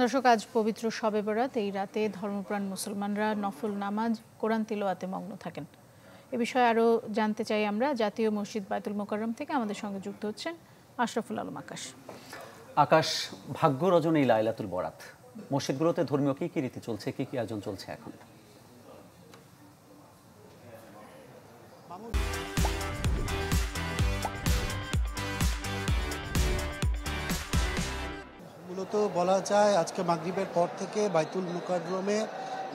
দর্শক, আজ পবিত্র শবে বরাত। এই রাতে ধর্মপ্রাণ মুসলমানরা নফল নামাজ, কোরআন তিলাওয়াতে মগ্ন থাকেন। এ বিষয়ে আরও জানতে চাই আমরা। জাতীয় মসজিদ বায়তুল মোকাররম থেকে আমাদের সঙ্গে যুক্ত হচ্ছেন আশরাফুল আলম আকাশ। আকাশ, ভাগ্য রজনী লাইলাতুল বরাত, মসজিদগুলোতে ধর্মীয় কি রীতি চলছে, কি আয়োজন চলছে এখন? মূলত বলা যায় আজকে মাগরিবের পর থেকে বায়তুল মোকাররমে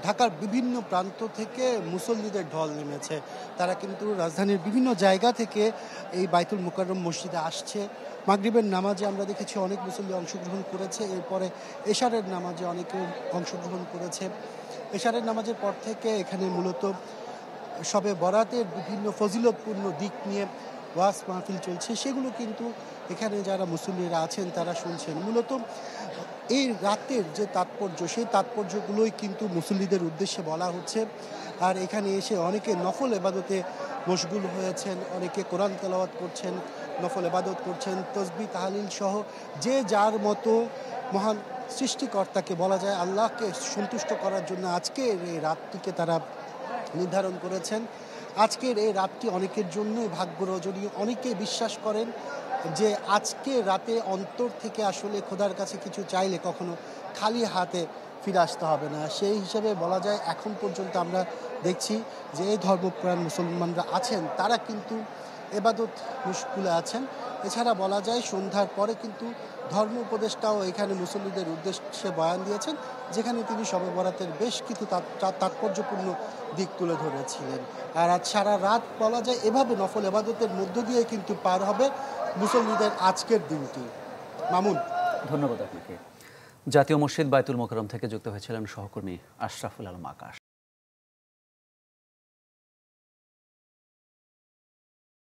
ঢাকার বিভিন্ন প্রান্ত থেকে মুসল্লিদের ঢল নেমেছে। তারা কিন্তু রাজধানীর বিভিন্ন জায়গা থেকে এই বায়তুল মোকাররম মসজিদে আসছে। মাগরিবের নামাজে আমরা দেখেছি অনেক মুসল্লি অংশগ্রহণ করেছে, এরপরে এশারের নামাজে অনেকে অংশগ্রহণ করেছে। এশারের নামাজের পর থেকে এখানে মূলত শবে বরাতের বিভিন্ন ফজিলতপূর্ণ দিক নিয়ে ওয়াজ মাহফিল চলছে, সেগুলো কিন্তু এখানে যারা মুসল্লিরা আছেন তারা শুনছেন। মূলত এই রাতের যে তাৎপর্য, সেই তাৎপর্যগুলোই কিন্তু মুসল্লিদের উদ্দেশ্যে বলা হচ্ছে। আর এখানে এসে অনেকে নফল এবাদতে মশগুল হয়েছেন, অনেকে কোরআন তেলাওয়াত করছেন, নফল এবাদত করছেন, তসবিহ তাহলিল সহ যে যার মতো মহান সৃষ্টিকর্তাকে বলা যায় আল্লাহকে সন্তুষ্ট করার জন্য আজকের এই রাতটিকে তারা নির্ধারণ করেছেন। আজকের এই রাতটি অনেকের জন্যই ভাগ্য রজনী। অনেকে বিশ্বাস করেন যে আজকে রাতে অন্তর থেকে আসলে খোদার কাছে কিছু চাইলে কখনো খালি হাতে ফিরে আসতে হবে না। সেই হিসেবে বলা যায় এখন পর্যন্ত আমরা দেখছি যে ধর্মপ্রাণ মুসলমানরা আছেন তারা কিন্তু এবাদত মুশগুলে আছেন। এছাড়া বলা যায় সন্ধ্যার পরে কিন্তু ধর্ম উপদেষ্টাও এখানে মুসল্লিদের উদ্দেশ্যে বয়ান দিয়েছেন, যেখানে তিনি শবে বরাতের বেশ কিছু তাৎপর্যপূর্ণ দিক তুলে ধরেছিলেন। আর আজ সারা রাত বলা যায় এভাবে নফল এবাদতের মধ্য দিয়ে কিন্তু পার হবে মুসল্লিদের আজকের দিনটি। মামুন, ধন্যবাদ আপনাকে। জাতীয় মসজিদ বায়তুল মোকাররম থেকে যুক্ত হয়েছিলেন সহকর্মী আশরাফুল আলম আকাশ।